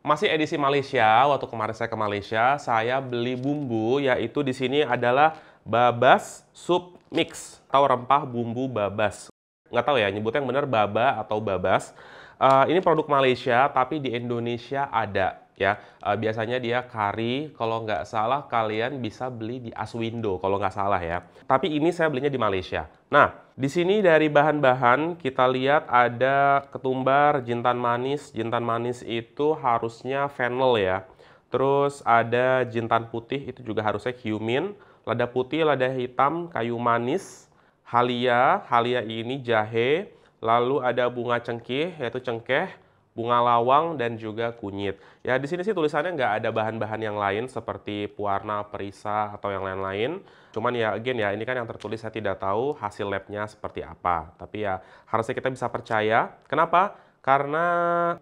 Masih edisi Malaysia. Waktu kemarin saya ke Malaysia, saya beli bumbu, yaitu di sini adalah babas soup mix atau rempah bumbu babas. Nggak tahu ya, nyebutnya yang benar baba atau babas. Ini produk Malaysia, tapi di Indonesia ada ya. Biasanya dia kari. Kalau nggak salah, kalian bisa beli di Aswindo kalau nggak salah ya. Tapi ini saya belinya di Malaysia. Nah, di sini dari bahan-bahan kita lihat ada ketumbar, jintan manis. Jintan manis itu harusnya fennel ya. Terus ada jintan putih, itu juga harusnya cumin. Lada putih, lada hitam, kayu manis, halia. Halia ini jahe. Lalu ada bunga cengkeh, yaitu cengkeh, bunga lawang, dan juga kunyit. Ya, di sini sih tulisannya nggak ada bahan-bahan yang lain seperti pewarna, perisa, atau yang lain-lain. Cuman ya, again ya, ini kan yang tertulis saya tidak tahu hasil labnya seperti apa. Tapi ya, harusnya kita bisa percaya. Kenapa? Karena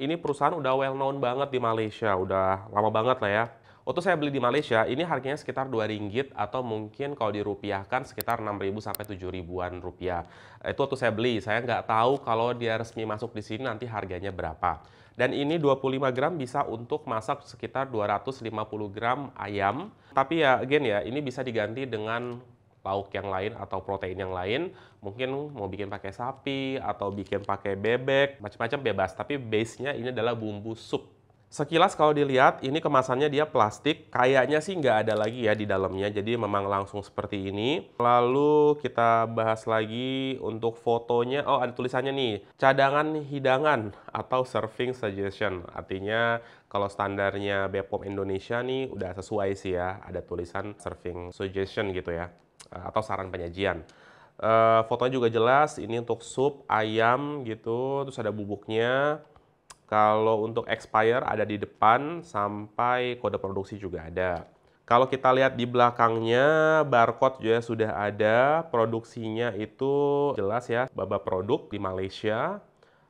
ini perusahaan udah well known banget di Malaysia, udah lama banget lah ya. Waktu saya beli di Malaysia, ini harganya sekitar 2 ringgit atau mungkin kalau dirupiahkan sekitar 6.000 sampai 7.000-an rupiah. Itu waktu saya beli, saya nggak tahu kalau dia resmi masuk di sini nanti harganya berapa. Dan ini 25 gram bisa untuk masak sekitar 250 gram ayam. Tapi ya, again ya, ini bisa diganti dengan lauk yang lain atau protein yang lain. Mungkin mau bikin pakai sapi atau bikin pakai bebek, macam-macam bebas. Tapi base-nya ini adalah bumbu sup. Sekilas kalau dilihat, ini kemasannya dia plastik. Kayaknya sih nggak ada lagi ya di dalamnya, jadi memang langsung seperti ini. Lalu kita bahas lagi untuk fotonya. Oh, ada tulisannya nih, cadangan hidangan atau serving suggestion. Artinya kalau standarnya Bepom Indonesia nih udah sesuai sih ya. Ada tulisan serving suggestion gitu ya, atau saran penyajian. Fotonya juga jelas, ini untuk sup ayam gitu, terus ada bubuknya. Kalau untuk expire ada di depan sampai kode produksi juga ada. Kalau kita lihat di belakangnya, barcode juga sudah ada, produksinya itu jelas ya, Baba produk di Malaysia.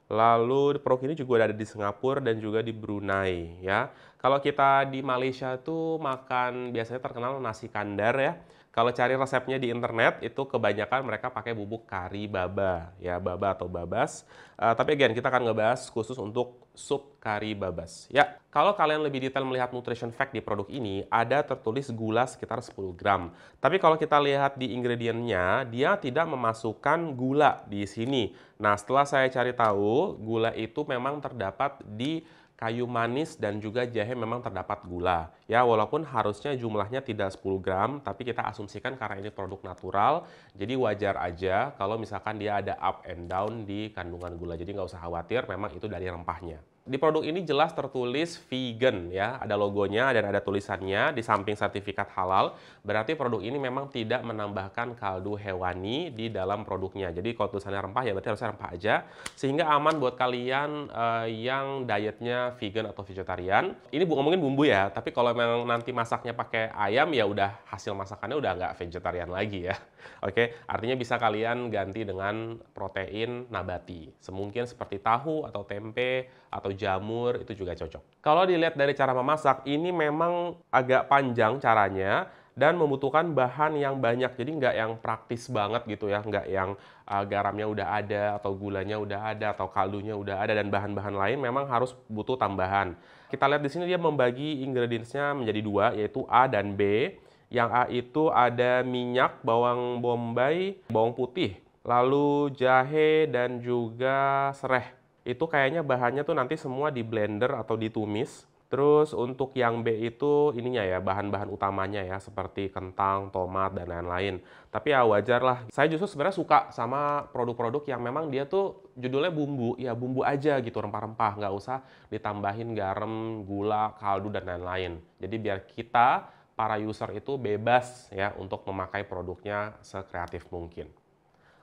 Lalu produk ini juga ada di Singapura dan juga di Brunei ya. Kalau kita di Malaysia tuh makan biasanya terkenal nasi kandar ya. Kalau cari resepnya di internet itu kebanyakan mereka pakai bubuk kari baba ya, baba atau babas. Tapi again kita akan ngebahas khusus untuk sup kari babas. Ya, kalau kalian lebih detail melihat nutrition fact di produk ini, ada tertulis gula sekitar 10 gram. Tapi kalau kita lihat di ingredientnya, dia tidak memasukkan gula di sini. Nah, setelah saya cari tahu, gula itu memang terdapat di kayu manis dan juga jahe memang terdapat gula. Ya, walaupun harusnya jumlahnya tidak 10 gram, tapi kita asumsikan karena ini produk natural, jadi wajar aja kalau misalkan dia ada up and down di kandungan gula. Jadi nggak usah khawatir, memang itu dari rempahnya. Di produk ini jelas tertulis vegan ya, ada logonya dan ada tulisannya di samping sertifikat halal. Berarti produk ini memang tidak menambahkan kaldu hewani di dalam produknya. Jadi kalau tulisannya rempah ya berarti harusnya rempah aja, sehingga aman buat kalian yang dietnya vegan atau vegetarian. Ini ngomongin bumbu ya, tapi kalau memang nanti masaknya pakai ayam ya udah hasil masakannya udah nggak vegetarian lagi ya. Oke, artinya bisa kalian ganti dengan protein nabati. Semungkin seperti tahu atau tempe atau jamur itu juga cocok. Kalau dilihat dari cara memasak, ini memang agak panjang caranya dan membutuhkan bahan yang banyak. Jadi nggak yang praktis banget gitu ya, nggak yang garamnya udah ada atau gulanya udah ada atau kaldunya udah ada dan bahan-bahan lain memang harus butuh tambahan. Kita lihat di sini dia membagi ingredients-nya menjadi dua, yaitu A dan B. Yang A itu ada minyak, bawang bombay, bawang putih, lalu jahe dan juga sereh. Itu kayaknya bahannya tuh nanti semua di blender atau ditumis. Terus untuk yang B itu ininya ya, bahan-bahan utamanya ya, seperti kentang, tomat, dan lain-lain. Tapi ya wajar lah. Saya justru sebenarnya suka sama produk-produk yang memang dia tuh judulnya bumbu, ya bumbu aja gitu, rempah-rempah. Nggak usah ditambahin garam, gula, kaldu, dan lain-lain. Jadi biar kita, para user itu bebas ya untuk memakai produknya sekreatif mungkin.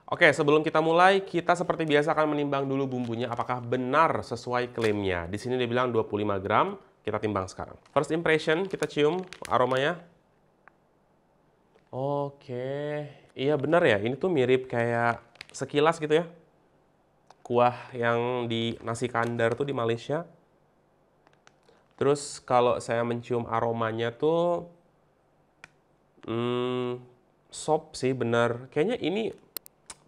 Oke, sebelum kita mulai, kita seperti biasa akan menimbang dulu bumbunya apakah benar sesuai klaimnya. Di sini dia bilang 25 gram, kita timbang sekarang. First impression, kita cium aromanya. Oke, iya benar ya, ini tuh mirip kayak sekilas gitu ya. Kuah yang di nasi kandar tuh di Malaysia. Terus kalau saya mencium aromanya tuh, sop sih benar. Kayaknya ini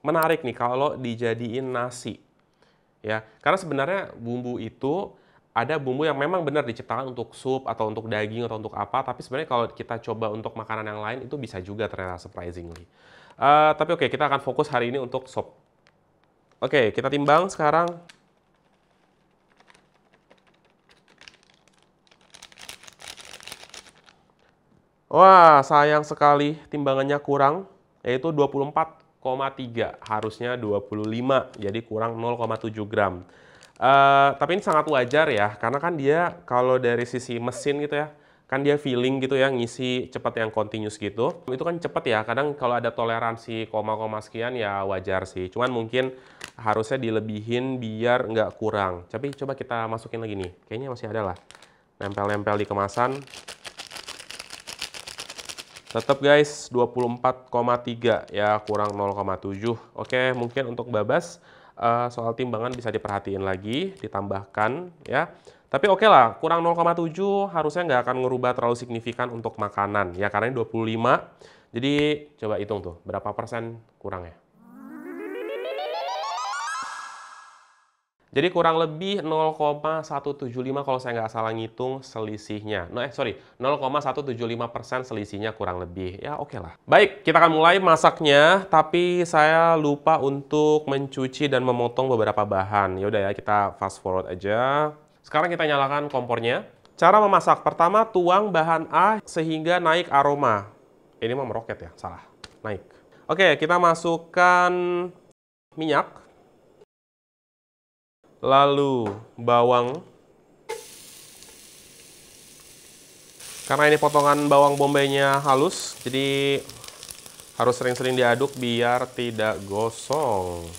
menarik nih kalau dijadiin nasi. Ya, karena sebenarnya bumbu itu ada bumbu yang memang benar diciptakan untuk sup atau untuk daging atau untuk apa, tapi sebenarnya kalau kita coba untuk makanan yang lain itu bisa juga ternyata surprisingly. Tapi oke, kita akan fokus hari ini untuk sop. Oke, kita timbang sekarang. Wah, sayang sekali timbangannya kurang, yaitu 24,3, harusnya 25, jadi kurang 0,7 gram. Tapi ini sangat wajar ya, karena kan dia kalau dari sisi mesin gitu ya, kan dia feeling gitu ya, ngisi cepat yang continuous gitu. Itu kan cepat ya, kadang kalau ada toleransi koma-koma sekian ya wajar sih. Cuman mungkin harusnya dilebihin biar nggak kurang. Tapi coba kita masukin lagi nih, kayaknya masih ada lah. Nempel-nempel di kemasan. Tetap guys, 24,3 ya, kurang 0,7. Oke, mungkin untuk babas soal timbangan bisa diperhatiin lagi, ditambahkan ya. Tapi oke lah, kurang 0,7 harusnya nggak akan ngerubah terlalu signifikan untuk makanan ya, karena ini 25. Jadi coba hitung tuh, berapa persen kurang ya. Jadi kurang lebih 0,175 kalau saya nggak salah ngitung selisihnya. 0,175% selisihnya kurang lebih. Ya oke lah. Baik, kita akan mulai masaknya, tapi saya lupa untuk mencuci dan memotong beberapa bahan. Yaudah ya, kita fast forward aja. Sekarang kita nyalakan kompornya. Cara memasak, pertama tuang bahan A sehingga naik aroma. Ini mah meroket ya, salah. Naik. Oke, kita masukkan minyak. Lalu bawang, karena ini potongan bawang bombaynya halus, jadi harus sering-sering diaduk biar tidak gosong.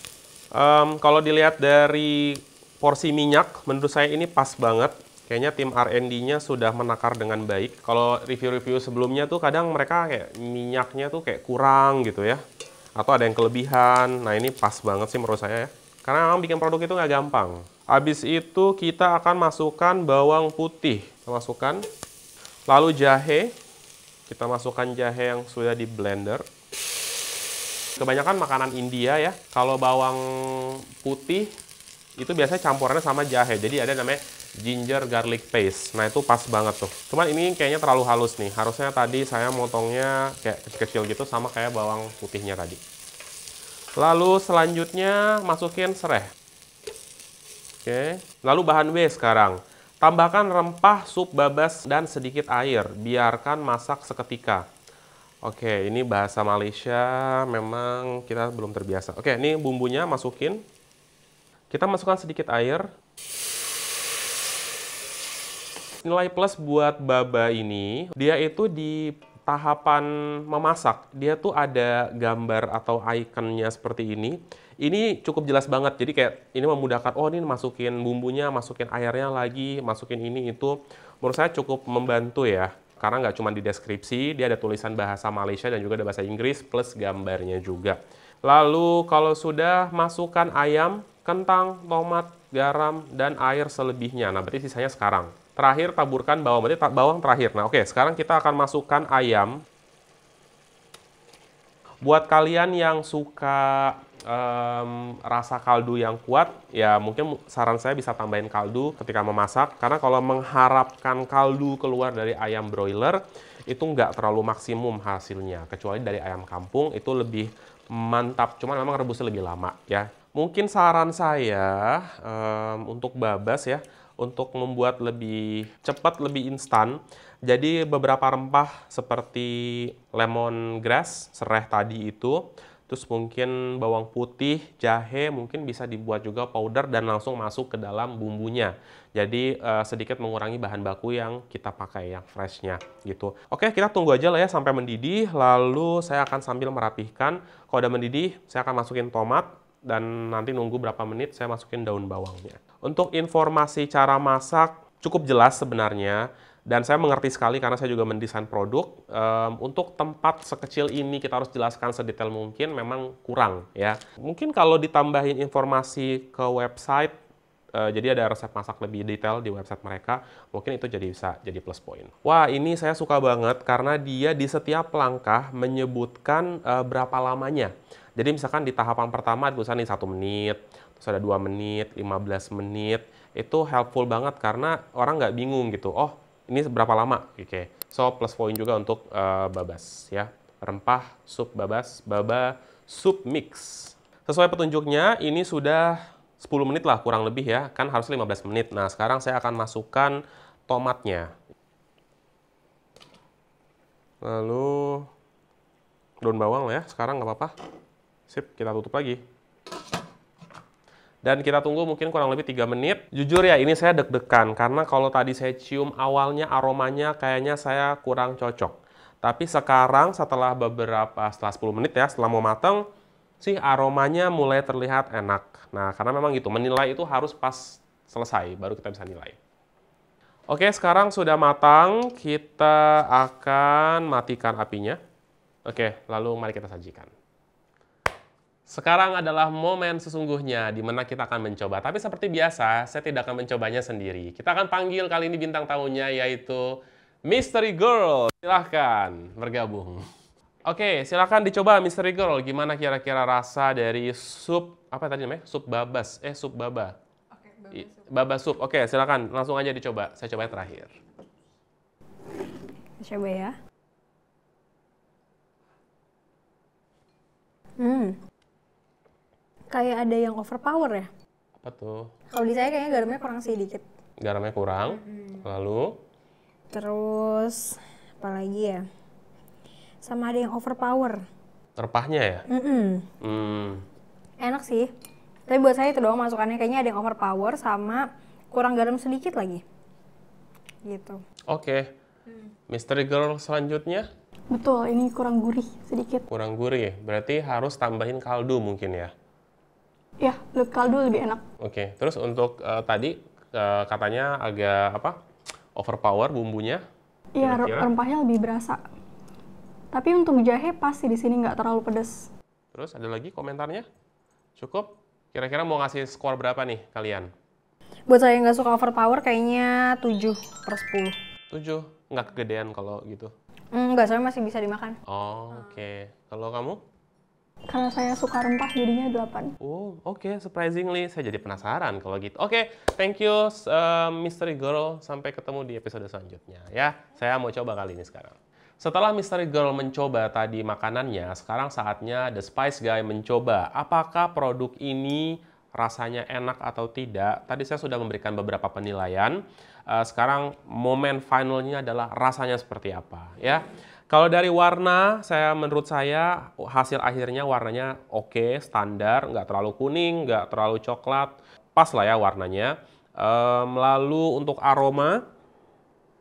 Kalau dilihat dari porsi minyak, menurut saya ini pas banget. Kayaknya tim R&D-nya sudah menakar dengan baik. Kalau review-review sebelumnya tuh kadang mereka kayak minyaknya tuh kayak kurang gitu ya. Atau ada yang kelebihan. Nah ini pas banget sih menurut saya ya. Karena memang bikin produk itu nggak gampang. Habis itu kita akan masukkan bawang putih. Kita masukkan. Lalu jahe. Kita masukkan jahe yang sudah di blender. Kebanyakan makanan India ya, kalau bawang putih itu biasanya campurannya sama jahe. Jadi ada namanya ginger garlic paste. Nah itu pas banget tuh. Cuman ini kayaknya terlalu halus nih. Harusnya tadi saya motongnya kayak kecil-kecil gitu sama kayak bawang putihnya tadi. Lalu selanjutnya masukin serai. Oke. Lalu bahan W sekarang. Tambahkan rempah, sup babas, dan sedikit air. Biarkan masak seketika. Oke, ini bahasa Malaysia memang kita belum terbiasa. Oke, ini bumbunya masukin. Kita masukkan sedikit air. Nilai plus buat baba ini, dia itu di tahapan memasak, dia tuh ada gambar atau ikonnya seperti ini. Ini cukup jelas banget, jadi kayak ini memudahkan, oh ini masukin bumbunya, masukin airnya lagi, masukin ini itu. Menurut saya cukup membantu ya, karena nggak cuma di deskripsi, dia ada tulisan bahasa Malaysia dan juga ada bahasa Inggris plus gambarnya juga. Lalu kalau sudah, masukkan ayam, kentang, tomat, garam, dan air selebihnya. Nah berarti sisanya sekarang. Terakhir taburkan bawang, berarti bawang terakhir. Nah oke, sekarang kita akan masukkan ayam. Buat kalian yang suka rasa kaldu yang kuat, ya mungkin saran saya bisa tambahin kaldu ketika memasak. Karena kalau mengharapkan kaldu keluar dari ayam broiler, itu nggak terlalu maksimum hasilnya. Kecuali dari ayam kampung, itu lebih mantap. Cuman memang rebusnya lebih lama ya. Mungkin saran saya untuk babas ya, untuk membuat lebih cepat, lebih instan. Jadi beberapa rempah seperti lemongrass, serai tadi itu, terus mungkin bawang putih, jahe, mungkin bisa dibuat juga powder dan langsung masuk ke dalam bumbunya. Jadi sedikit mengurangi bahan baku yang kita pakai, yang freshnya gitu. Oke, kita tunggu aja lah ya sampai mendidih, lalu saya akan sambil merapihkan. Kalau udah mendidih, saya akan masukin tomat, dan nanti nunggu berapa menit saya masukin daun bawangnya. Untuk informasi cara masak cukup jelas sebenarnya, dan saya mengerti sekali karena saya juga mendesain produk. Untuk tempat sekecil ini kita harus jelaskan sedetail mungkin, memang kurang ya. Mungkin kalau ditambahin informasi ke website, jadi ada resep masak lebih detail di website mereka, mungkin itu bisa jadi plus point. Wah, ini saya suka banget karena dia di setiap langkah menyebutkan berapa lamanya. Jadi misalkan di tahapan pertama tulisan nih 1 menit, terus ada 2 menit, 15 menit. itu helpful banget karena orang nggak bingung gitu. Oh, ini berapa lama? Oke. So, plus point juga untuk babas ya. Rempah sup babas, baba sup mix. Sesuai petunjuknya, ini sudah 10 menit lah kurang lebih ya. Kan harus 15 menit. Nah, sekarang saya akan masukkan tomatnya. Lalu daun bawang lah ya, sekarang nggak apa-apa. Sip, kita tutup lagi. Dan kita tunggu mungkin kurang lebih 3 menit. Jujur ya, ini saya deg-degan karena kalau tadi saya cium awalnya aromanya kayaknya saya kurang cocok. Tapi sekarang setelah 10 menit ya, setelah mau matang, sih aromanya mulai terlihat enak. Nah, karena memang gitu, menilai itu harus pas selesai, baru kita bisa nilai. Oke, sekarang sudah matang, kita akan matikan apinya. Oke, lalu mari kita sajikan. Sekarang adalah momen sesungguhnya di mana kita akan mencoba. Tapi seperti biasa, saya tidak akan mencobanya sendiri. Kita akan panggil kali ini bintang tamunya yaitu Mystery Girl. Silahkan bergabung. Oke, silahkan dicoba Mystery Girl. Gimana kira-kira rasa dari sup, apa tadi namanya? Sup babas, sup baba. Baba sup. Oke, silakan langsung aja dicoba. Saya coba yang terakhir. Coba ya. Kayak ada yang overpower ya. Apa tuh? Kalau di saya kayaknya garamnya kurang sedikit. Garamnya kurang. Lalu? Terus apa lagi ya? Sama ada yang overpower. Rempahnya ya? Enak sih. Tapi buat saya itu doang masukannya, kayaknya ada yang overpower sama kurang garam sedikit lagi. Gitu. Oke. Mystery Girl selanjutnya? Betul, ini kurang gurih sedikit. Kurang gurih, berarti harus tambahin kaldu mungkin ya? Ya, kaldu lebih enak. Oke, terus untuk tadi katanya agak apa? Overpower bumbunya? Iya, Kira-kira? rempahnya lebih berasa. Tapi untuk jahe pasti di sini nggak terlalu pedas. Terus ada lagi komentarnya? Cukup? Kira-kira mau ngasih skor berapa nih kalian? Buat saya yang nggak suka overpower kayaknya 7/10. 7? Nggak kegedean kalau gitu? Nggak, soalnya masih bisa dimakan. Oh, oke. Kalau kamu? Karena saya suka rempah jadinya 8. Oh, oke. Surprisingly, saya jadi penasaran kalau gitu. Oke, thank you Mystery Girl. Sampai ketemu di episode selanjutnya ya. Saya mau coba kali ini sekarang. Setelah Mystery Girl mencoba tadi makanannya, sekarang saatnya The Spice Guy mencoba apakah produk ini rasanya enak atau tidak. Tadi saya sudah memberikan beberapa penilaian. Sekarang momen finalnya adalah rasanya seperti apa ya. Kalau dari warna, menurut saya hasil akhirnya warnanya oke, standar, nggak terlalu kuning, nggak terlalu coklat, pas lah ya warnanya. Lalu untuk aroma,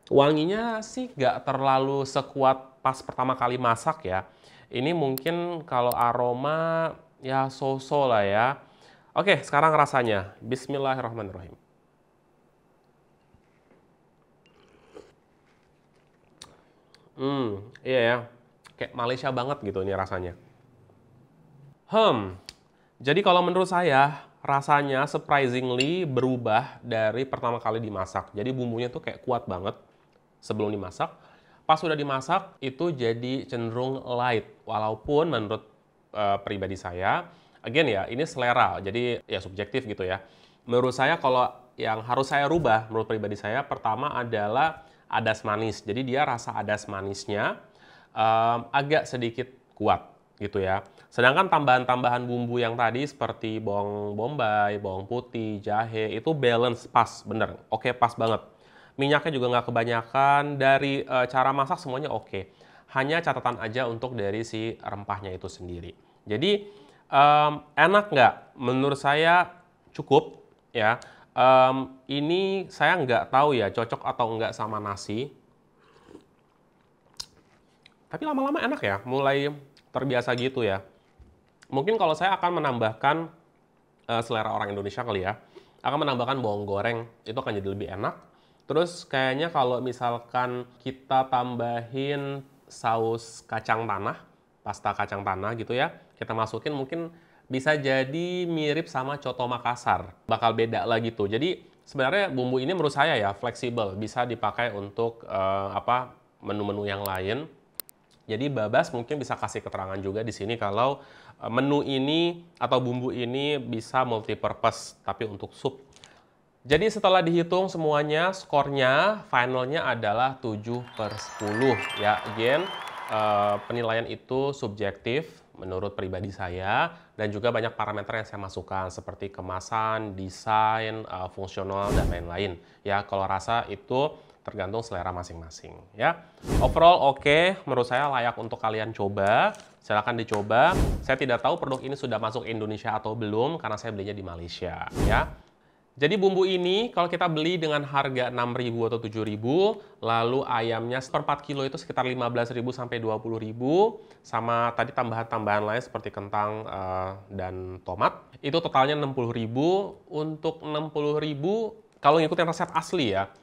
wanginya sih nggak terlalu sekuat pas pertama kali masak ya. Ini mungkin kalau aroma ya so-so lah ya. Oke, sekarang rasanya. Bismillahirrahmanirrahim. Iya ya. Kayak Malaysia banget gitu ini rasanya. Jadi kalau menurut saya, rasanya surprisingly berubah dari pertama kali dimasak. Jadi bumbunya tuh kayak kuat banget sebelum dimasak. Pas sudah dimasak, itu jadi cenderung light. Walaupun menurut pribadi saya, again ya, ini selera, jadi ya subjektif gitu ya. Menurut saya kalau yang harus saya rubah, menurut pribadi saya, pertama adalah adas manis. Jadi dia rasa adas manisnya agak sedikit kuat gitu ya. Sedangkan tambahan-tambahan bumbu yang tadi seperti bawang bombay, bawang putih, jahe, itu balance pas, bener. Oke, pas banget. Minyaknya juga nggak kebanyakan, dari cara masak semuanya oke. Hanya catatan aja untuk dari si rempahnya itu sendiri. Jadi enak nggak? Menurut saya cukup ya. Ini saya nggak tahu ya cocok atau nggak sama nasi. Tapi lama-lama enak ya, mulai terbiasa gitu ya. Mungkin kalau saya akan menambahkan selera orang Indonesia kali ya, akan menambahkan bawang goreng, itu akan jadi lebih enak. Terus kayaknya kalau misalkan kita tambahin saus kacang tanah, pasta kacang tanah gitu ya, kita masukin mungkin bisa jadi mirip sama coto Makassar. Bakal beda lagi tuh. Jadi sebenarnya bumbu ini menurut saya ya fleksibel, bisa dipakai untuk menu-menu yang lain. Jadi Babas mungkin bisa kasih keterangan juga di sini kalau menu ini atau bumbu ini bisa multi purpose tapi untuk sup. Jadi setelah dihitung semuanya, skornya finalnya adalah 7/10. Ya, again, penilaian itu subjektif menurut pribadi saya, dan juga banyak parameter yang saya masukkan seperti kemasan, desain, fungsional, dan lain-lain. Ya, kalau rasa itu tergantung selera masing-masing. Ya, overall oke, menurut saya layak untuk kalian coba. Silahkan dicoba. Saya tidak tahu produk ini sudah masuk Indonesia atau belum karena saya belinya di Malaysia. Ya. Jadi bumbu ini kalau kita beli dengan harga 6.000 atau 7.000, lalu ayamnya per 4 kilo itu sekitar 15.000 sampai 20.000, sama tadi tambahan-tambahan lain seperti kentang dan tomat, itu totalnya 60.000. Untuk 60.000, kalau ngikutin resep asli ya,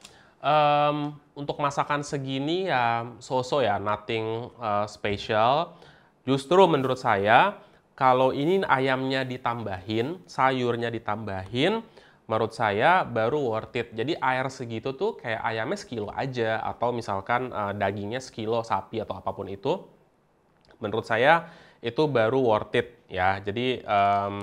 untuk masakan segini ya so-so ya, nothing special. Justru menurut saya, kalau ini ayamnya ditambahin, sayurnya ditambahin, menurut saya baru worth it. Jadi air segitu tuh kayak ayamnya sekilo aja, atau misalkan dagingnya sekilo sapi atau apapun itu. Menurut saya itu baru worth it ya. Jadi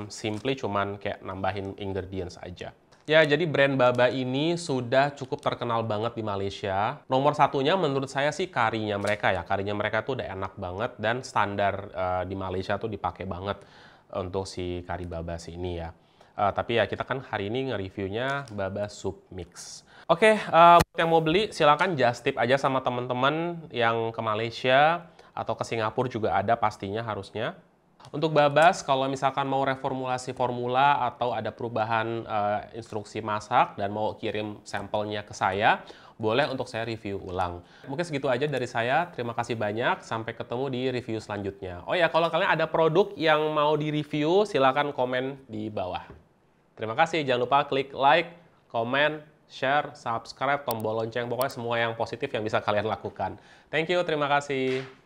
simply cuman kayak nambahin ingredients aja. Ya, jadi brand Baba ini sudah cukup terkenal banget di Malaysia. Nomor satunya menurut saya sih karinya mereka ya. Karinya mereka tuh udah enak banget dan standar di Malaysia tuh dipakai banget untuk si kari Babas ini ya. Tapi ya kita kan hari ini nge-reviewnya Baba Soup Mix. Oke, buat yang mau beli silakan just tip aja sama teman-teman yang ke Malaysia atau ke Singapura juga ada pastinya harusnya. Untuk Babas, kalau misalkan mau reformulasi formula atau ada perubahan instruksi masak dan mau kirim sampelnya ke saya, boleh untuk saya review ulang. Mungkin segitu aja dari saya. Terima kasih banyak. Sampai ketemu di review selanjutnya. Oh ya, kalau kalian ada produk yang mau di-review, silakan komen di bawah. Terima kasih. Jangan lupa klik like, komen, share, subscribe, tombol lonceng. Pokoknya semua yang positif yang bisa kalian lakukan. Thank you. Terima kasih.